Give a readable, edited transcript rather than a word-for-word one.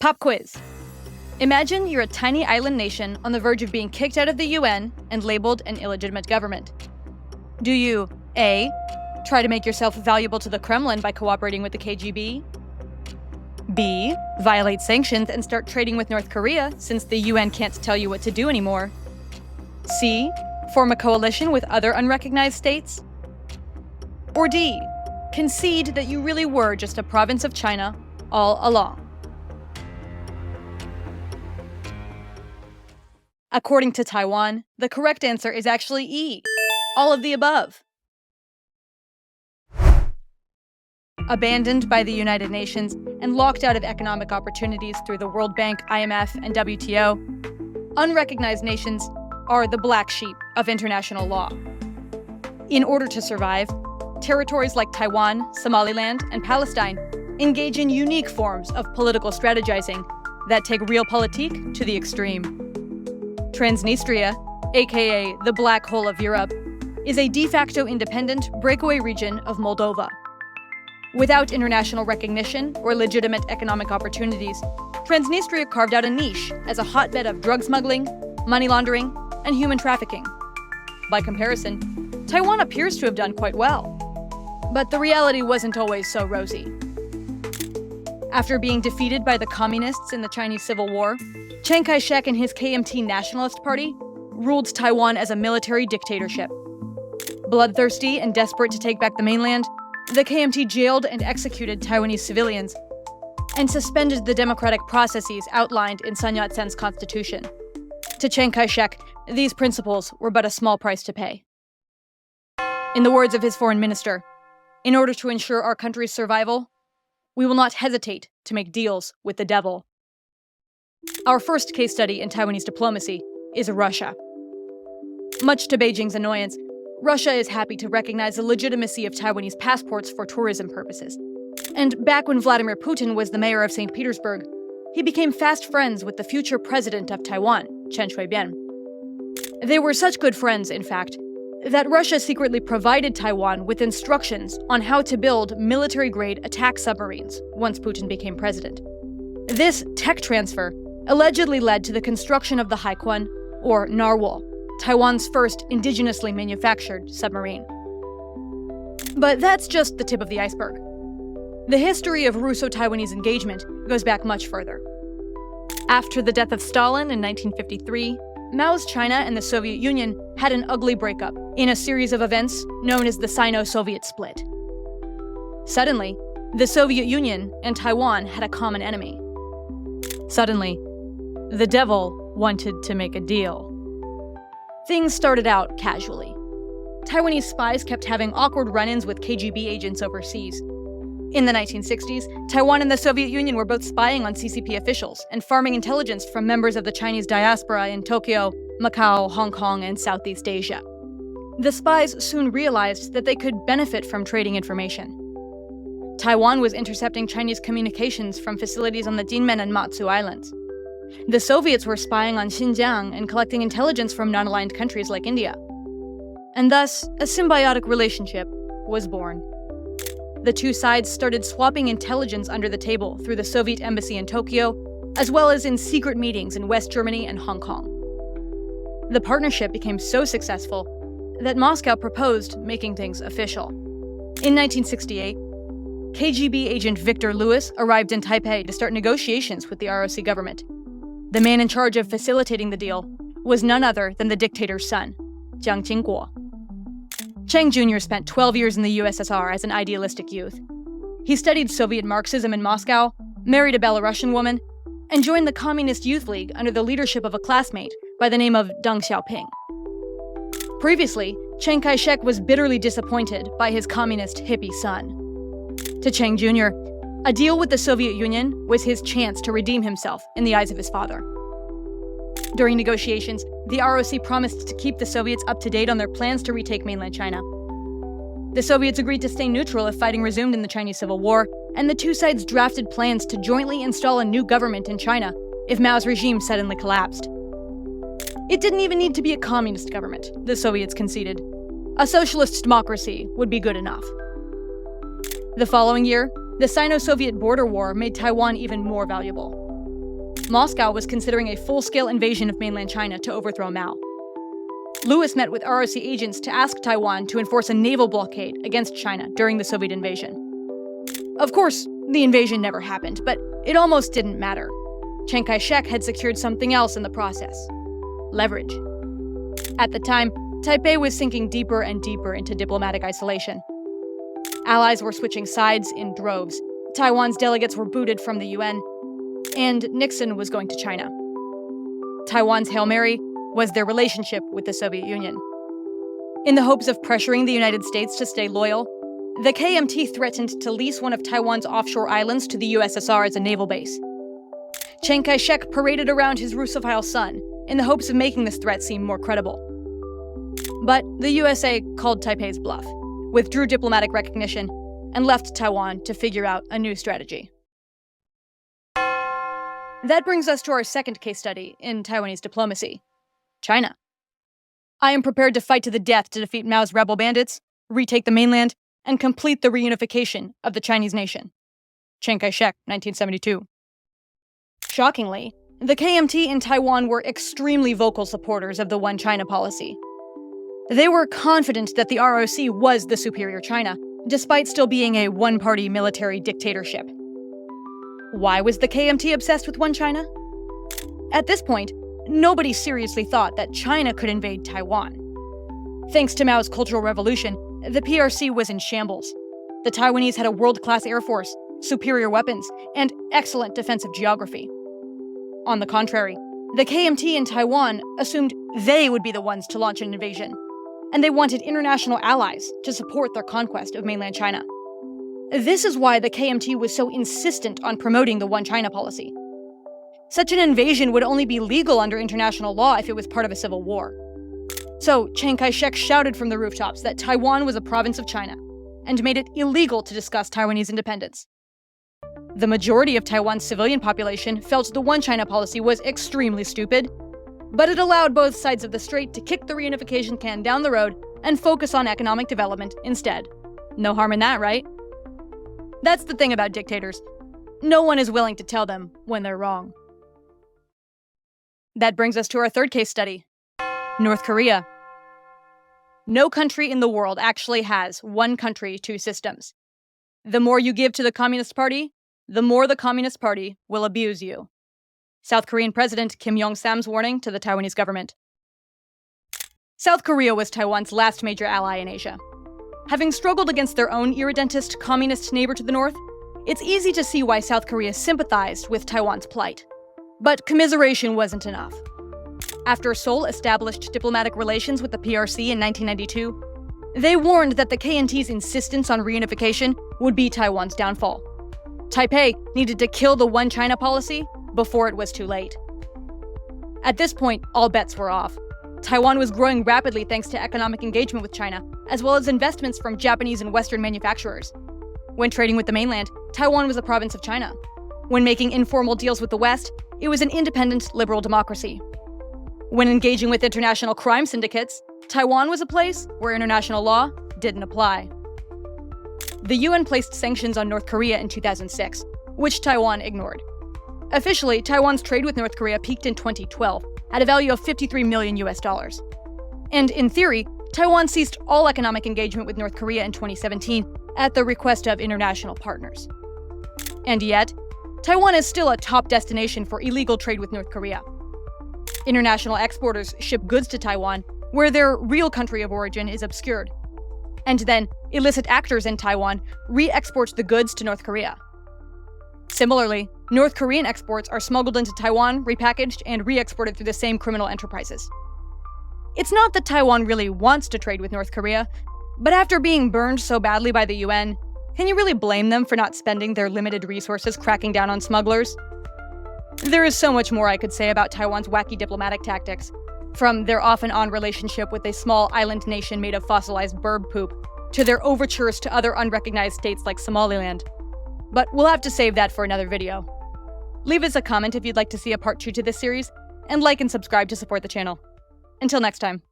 Pop quiz. Imagine you're a tiny island nation on the verge of being kicked out of the UN and labeled an illegitimate government. Do you A. try to make yourself valuable to the Kremlin by cooperating with the KGB? B. Violate sanctions and start trading with North Korea since the UN can't tell you what to do anymore? C. Form a coalition with other unrecognized states? Or D. Concede that you really were just a province of China all along? According to Taiwan, the correct answer is actually E. All of the above. Abandoned by the United Nations and locked out of economic opportunities through the World Bank, IMF, and WTO, unrecognized nations are the black sheep of international law. In order to survive, territories like Taiwan, Somaliland, and Palestine engage in unique forms of political strategizing that take realpolitik to the extreme. Transnistria, aka the black hole of Europe, is a de facto independent breakaway region of Moldova. Without international recognition or legitimate economic opportunities, Transnistria carved out a niche as a hotbed of drug smuggling, money laundering, and human trafficking. By comparison, Taiwan appears to have done quite well. But the reality wasn't always so rosy. After being defeated by the communists in the Chinese Civil War, Chiang Kai-shek and his KMT Nationalist Party ruled Taiwan as a military dictatorship. Bloodthirsty and desperate to take back the mainland, the KMT jailed and executed Taiwanese civilians and suspended the democratic processes outlined in Sun Yat-sen's constitution. To Chiang Kai-shek, these principles were but a small price to pay. In the words of his foreign minister, in order to ensure our country's survival, we will not hesitate to make deals with the devil. Our first case study in Taiwanese diplomacy is Russia. Much to Beijing's annoyance, Russia is happy to recognize the legitimacy of Taiwanese passports for tourism purposes. And back when Vladimir Putin was the mayor of St. Petersburg, he became fast friends with the future president of Taiwan, Chen Shui-bian. They were such good friends, in fact, that Russia secretly provided Taiwan with instructions on how to build military-grade attack submarines once Putin became president. This tech transfer allegedly led to the construction of the Haikwon, or Narwhal, Taiwan's first indigenously manufactured submarine. But that's just the tip of the iceberg. The history of Russo-Taiwanese engagement goes back much further. After the death of Stalin in 1953, Mao's China and the Soviet Union had an ugly breakup in a series of events known as the Sino-Soviet split. Suddenly, the Soviet Union and Taiwan had a common enemy. Suddenly, the devil wanted to make a deal. Things started out casually. Taiwanese spies kept having awkward run-ins with KGB agents overseas. In the 1960s, Taiwan and the Soviet Union were both spying on CCP officials and farming intelligence from members of the Chinese diaspora in Tokyo, Macau, Hong Kong, and Southeast Asia. The spies soon realized that they could benefit from trading information. Taiwan was intercepting Chinese communications from facilities on the Jinmen and Matsu Islands. The Soviets were spying on Xinjiang and collecting intelligence from non-aligned countries like India. And thus, a symbiotic relationship was born. The two sides started swapping intelligence under the table through the Soviet embassy in Tokyo, as well as in secret meetings in West Germany and Hong Kong. The partnership became so successful that Moscow proposed making things official. In 1968, KGB agent Victor Lewis arrived in Taipei to start negotiations with the ROC government. The man in charge of facilitating the deal was none other than the dictator's son, Jiang Jingguo. Chiang Jr. spent 12 years in the USSR as an idealistic youth. He studied Soviet Marxism in Moscow, married a Belarusian woman, and joined the Communist Youth League under the leadership of a classmate by the name of Deng Xiaoping. Previously, Chiang Kai-shek was bitterly disappointed by his communist hippie son. To Chiang Jr., a deal with the Soviet Union was his chance to redeem himself in the eyes of his father. During negotiations, the ROC promised to keep the Soviets up to date on their plans to retake mainland China. The Soviets agreed to stay neutral if fighting resumed in the Chinese Civil War, and the two sides drafted plans to jointly install a new government in China if Mao's regime suddenly collapsed. It didn't even need to be a communist government, the Soviets conceded. A socialist democracy would be good enough. The following year, the Sino-Soviet border war made Taiwan even more valuable. Moscow was considering a full-scale invasion of mainland China to overthrow Mao. Louis met with ROC agents to ask Taiwan to enforce a naval blockade against China during the Soviet invasion. Of course, the invasion never happened, but it almost didn't matter. Chiang Kai-shek had secured something else in the process: leverage. At the time, Taipei was sinking deeper and deeper into diplomatic isolation. Allies were switching sides in droves. Taiwan's delegates were booted from the UN, and Nixon was going to China. Taiwan's Hail Mary was their relationship with the Soviet Union. In the hopes of pressuring the United States to stay loyal, the KMT threatened to lease one of Taiwan's offshore islands to the USSR as a naval base. Chiang Kai-shek paraded around his Russophile son in the hopes of making this threat seem more credible. But the USA called Taipei's bluff, withdrew diplomatic recognition, and left Taiwan to figure out a new strategy. That brings us to our second case study in Taiwanese diplomacy: China. I am prepared to fight to the death to defeat Mao's rebel bandits, retake the mainland, and complete the reunification of the Chinese nation. Chiang Kai-shek, 1972. Shockingly, the KMT in Taiwan were extremely vocal supporters of the One China policy. They were confident that the ROC was the superior China, despite still being a one-party military dictatorship. Why was the KMT obsessed with One China? At this point, nobody seriously thought that China could invade Taiwan. Thanks to Mao's Cultural Revolution, the PRC was in shambles. The Taiwanese had a world-class air force, superior weapons, and excellent defensive geography. On the contrary, the KMT in Taiwan assumed they would be the ones to launch an invasion, and they wanted international allies to support their conquest of mainland China. This is why the KMT was so insistent on promoting the One China policy. Such an invasion would only be legal under international law if it was part of a civil war. So Chiang Kai-shek shouted from the rooftops that Taiwan was a province of China, and made it illegal to discuss Taiwanese independence. The majority of Taiwan's civilian population felt the One China policy was extremely stupid, but it allowed both sides of the strait to kick the reunification can down the road and focus on economic development instead. No harm in that, right? That's the thing about dictators. No one is willing to tell them when they're wrong. That brings us to our third case study: North Korea. No country in the world actually has one country, two systems. The more you give to the Communist Party, the more the Communist Party will abuse you. South Korean President Kim Jong-sam's warning to the Taiwanese government. South Korea was Taiwan's last major ally in Asia. Having struggled against their own irredentist communist neighbor to the north, it's easy to see why South Korea sympathized with Taiwan's plight. But commiseration wasn't enough. After Seoul established diplomatic relations with the PRC in 1992, they warned that the KNT's insistence on reunification would be Taiwan's downfall. Taipei needed to kill the One China policy before it was too late. At this point, all bets were off. Taiwan was growing rapidly thanks to economic engagement with China, as well as investments from Japanese and Western manufacturers. When trading with the mainland, Taiwan was a province of China. When making informal deals with the West, it was an independent, liberal democracy. When engaging with international crime syndicates, Taiwan was a place where international law didn't apply. The UN placed sanctions on North Korea in 2006, which Taiwan ignored. Officially, Taiwan's trade with North Korea peaked in 2012 at a value of $53 million. And in theory, Taiwan ceased all economic engagement with North Korea in 2017 at the request of international partners. And yet, Taiwan is still a top destination for illegal trade with North Korea. International exporters ship goods to Taiwan, where their real country of origin is obscured. And then, illicit actors in Taiwan re-export the goods to North Korea. Similarly, North Korean exports are smuggled into Taiwan, repackaged, and re-exported through the same criminal enterprises. It's not that Taiwan really wants to trade with North Korea, but after being burned so badly by the UN, can you really blame them for not spending their limited resources cracking down on smugglers? There is so much more I could say about Taiwan's wacky diplomatic tactics, from their off-and-on relationship with a small island nation made of fossilized bird poop, to their overtures to other unrecognized states like Somaliland. But we'll have to save that for another video. Leave us a comment if you'd like to see a part 2 to this series, and like and subscribe to support the channel. Until next time.